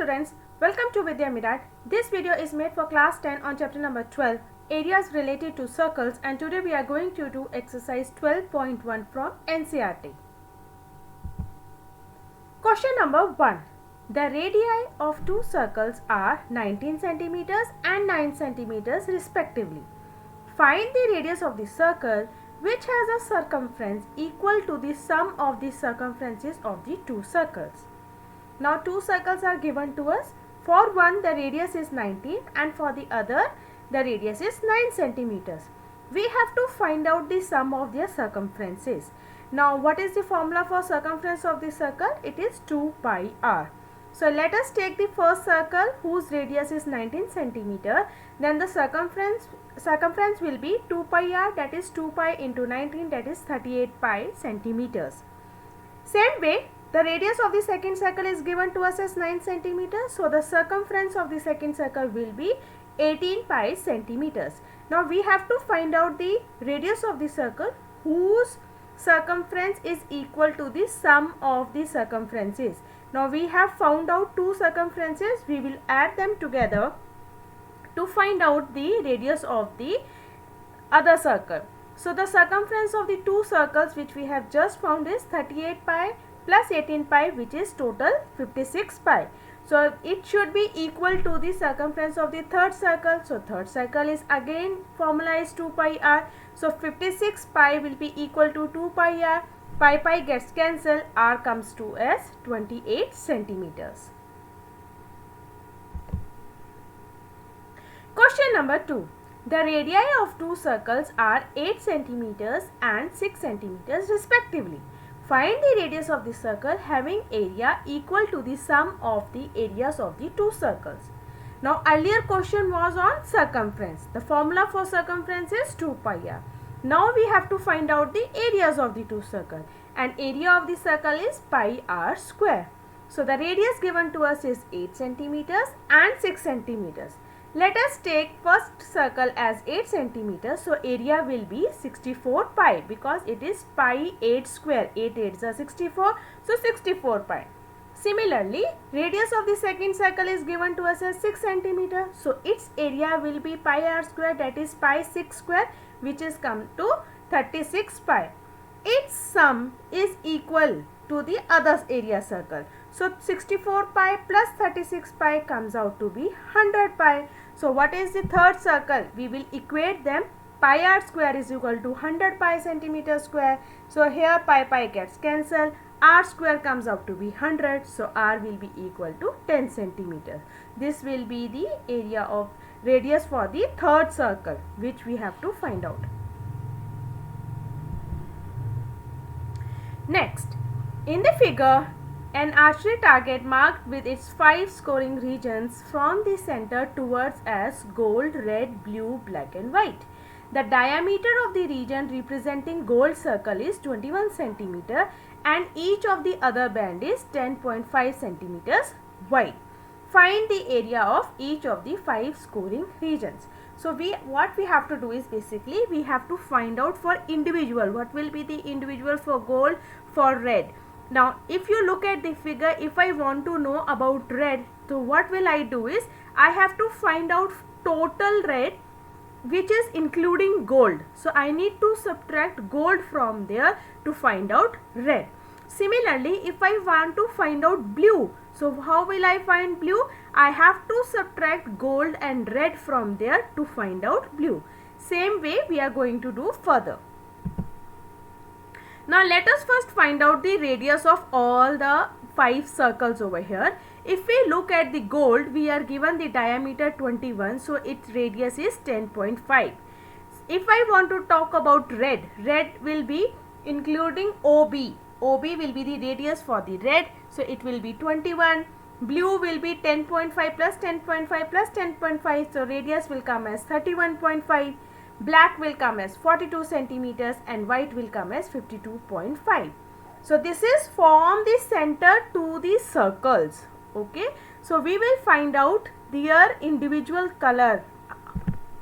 students, welcome to Vidya Mirat. This video is made for class 10 on chapter number 12, areas related to circles, and today we are going to do exercise 12.1 from NCERT. Question number 1. The radii of two circles are 19 centimeters and 9 centimeters respectively. Find the radius of the circle which has a circumference equal to the sum of the circumferences of the two circles. Now two circles are given to us. For one the radius is 19 and for the other the radius is 9 centimeters. We have to find out the sum of their circumferences. Now what is the formula for circumference of the circle? It is 2 pi r. So let us take the first circle whose radius is 19 centimeter. Then the circumference will be 2 pi r, that is 2 pi into 19, that is 38 pi centimeters. Same way, the radius of the second circle is given to us as 9 centimeters. So the circumference of the second circle will be 18 pi centimeters. Now we have to find out the radius of the circle whose circumference is equal to the sum of the circumferences. Now we have found out two circumferences. We will add them together to find out the radius of the other circle. So the circumference of the two circles which we have just found is 38 pi plus 18 pi, which is total 56 pi. So it should be equal to the circumference of the third circle. So third circle is again formula is 2 pi r. So 56 pi will be equal to 2 pi r. Pi gets cancelled. R comes to as 28 centimeters. Question number 2. The radii of two circles are 8 centimeters and 6 centimeters respectively. Find the radius of the circle having area equal to the sum of the areas of the two circles. Now earlier question was on circumference. The formula for circumference is 2 pi r. Now we have to find out the areas of the two circles, and area of the circle is pi r square. So the radius given to us is 8 centimeters and 6 centimeters. Let us take first circle as 8 centimeters. So area will be 64 pi because it is pi 8 square. 8 8s are 64. So 64 pi. Similarly, radius of the second circle is given to us as 6 centimeter. So its area will be pi r square, that is pi 6 square, which is come to 36 pi. Its sum is equal to the other area circle. So 64 pi plus 36 pi comes out to be 100 pi. So what is the third circle? We will equate them. Pi r square is equal to 100 pi centimeter square. So here pi gets cancelled. R square comes out to be 100. So r will be equal to 10 centimeters. This will be the area of radius for the third circle which we have to find out. Next, in the figure, an archery target marked with its 5 scoring regions from the center towards as gold, red, blue, black and white. The diameter of the region representing gold circle is 21 centimeter and each of the other band is 10.5 centimeters wide. Find the area of each of the 5 scoring regions. So what we have to do is basically we have to find out for individual what will be the individual for gold, for red. Now if you look at the figure, if I want to know about red, so what will I do is I have to find out total red which is including gold. So I need to subtract gold from there to find out red. Similarly, if I want to find out blue, so how will I find blue? I have to subtract gold and red from there to find out blue. Same way we are going to do further. Now let us first find out the radius of all the 5 circles over here. If we look at the gold, we are given the diameter 21, so its radius is 10.5. If I want to talk about red, red will be including OB. OB will be the radius for the red, so it will be 21. Blue will be 10.5 plus 10.5 plus 10.5, so radius will come as 31.5. Black will come as 42 centimeters and white will come as 52.5. So this is from the center to the circles. Okay, so we will find out their individual color.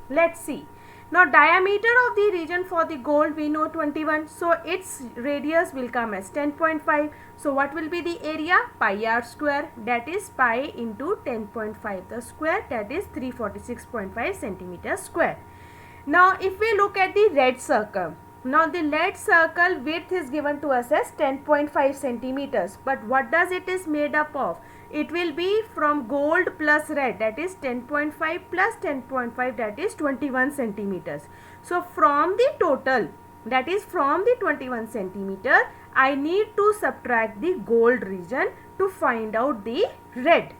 Let's see. Now diameter of the region for the gold we know 21, so its radius will come as 10.5. So what will be the area? Pi r square, that is pi into 10.5 the square, that is 346.5 centimeters square. Now if we look at the red circle, now the red circle width is given to us as 10.5 centimeters, but what does it is made up of? It will be from gold plus red, that is 10.5 plus 10.5, that is 21 centimeters. So from the total, that is from the 21 centimeter, I need to subtract the gold region to find out the red.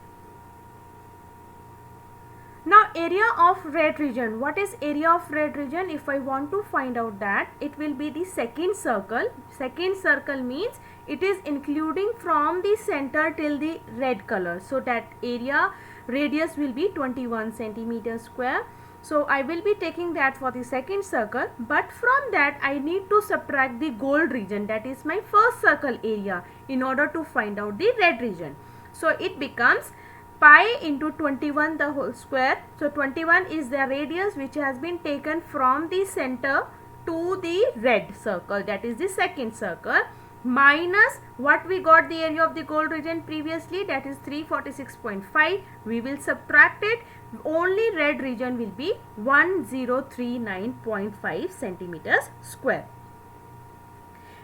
Now area of red region. What is area of red region? If I want to find out that, it will be the second circle. Second circle means it is including from the center till the red color. So that area radius will be 21 centimeters square. So I will be taking that for the second circle, but from that I need to subtract the gold region, that is my first circle area, in order to find out the red region. So it becomes pi into 21 the whole square. So 21 is the radius which has been taken from the center to the red circle, that is the second circle, minus what we got the area of the gold region previously, that is 346.5. we will subtract it. Only red region will be 1039.5 centimeters square.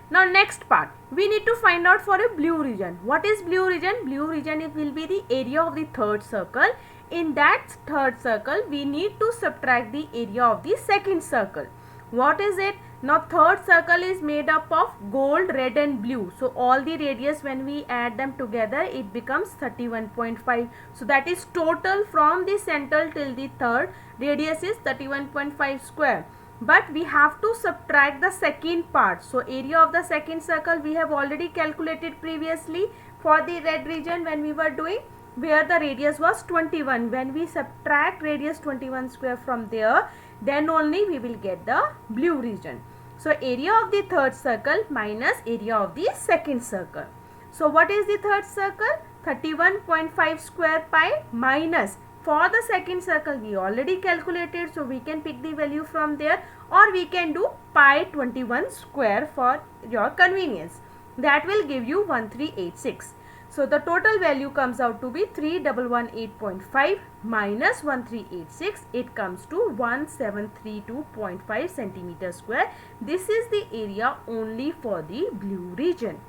Now next part, we need to find out for a blue region. What is blue region? Blue region, it will be the area of the third circle. In that third circle, we need to subtract the area of the second circle. What is it? Now third circle is made up of gold, red and blue. So all the radius, when we add them together, it becomes 31.5. So that is total from the center till the third radius is 31.5 square. But we have to subtract the second part. So area of the second circle we have already calculated previously for the red region when we were doing, where the radius was 21. When we subtract radius 21 square from there, then only we will get the blue region. So area of the third circle minus area of the second circle. So what is the third circle? 31.5 square pi minus, for the second circle we already calculated, so we can pick the value from there, or we can do pi 21 square for your convenience. That will give you 1386. So the total value comes out to be 3118.5 minus 1386. It comes to 1732.5 centimeters square. This is the area only for the blue region.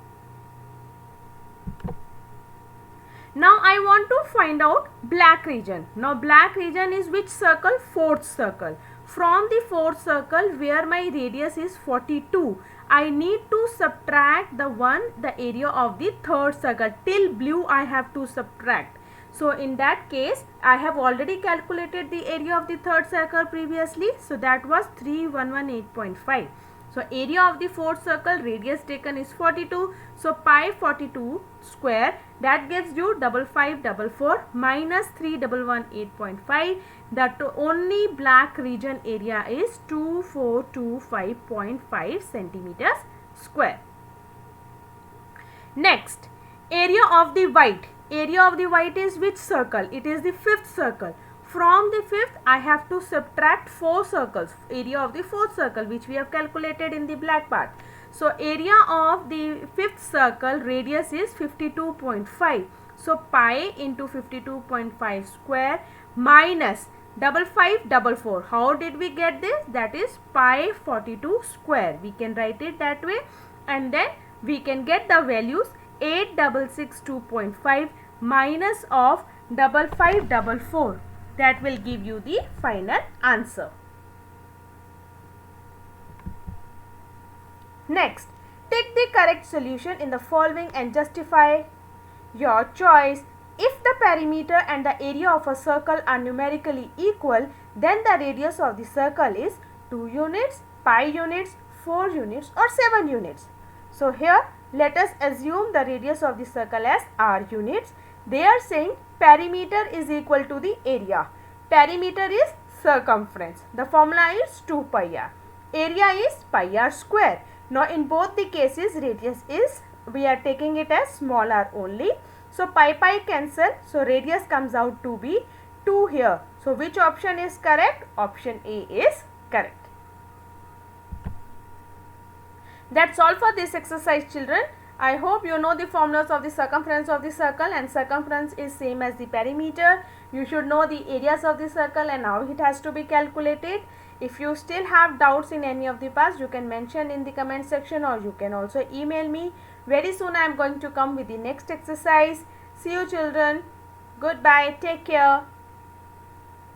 Now I want to find out black region. Now black region is which circle? Fourth circle. From the fourth circle where my radius is 42, I need to subtract the area of the third circle. Till blue I have to subtract. So in that case, I have already calculated the area of the third circle previously. So that was 3118.5. So area of the fourth circle, radius taken is 42. So pi 42 square, that gives you 5544 minus 3118.5. That only black region area is 2425.5 centimeters square. Next, area of the white. Area of the white is which circle? It is the fifth circle. From the fifth, I have to subtract 4 circles. Area of the fourth circle, which we have calculated in the black part. So area of the fifth circle, radius is 52.5. So pi into 52.5 square minus 5544. How did we get this? That is pi 42 square. We can write it that way, and then we can get the values 8662.5 minus of 5544. That will give you the final answer. Next, take the correct solution in the following and justify your choice. If the perimeter and the area of a circle are numerically equal, then the radius of the circle is 2 units, pi units, 4 units or 7 units. So here let us assume the radius of the circle as r units. They are saying perimeter is equal to the area. Perimeter is circumference. The formula is 2 pi r. Area is pi r square. Now in both the cases radius is, we are taking it as small r only. So pi cancel. So radius comes out to be 2 here. So which option is correct? Option A is Correct. That's all for this exercise, children. I hope you know the formulas of the circumference of the circle, and circumference is same as the perimeter. You should know the areas of the circle and how it has to be calculated. If you still have doubts in any of the past, you can mention in the comment section, or you can also email me. Very soon I am going to come with the next exercise. See you, children. Goodbye. Take care.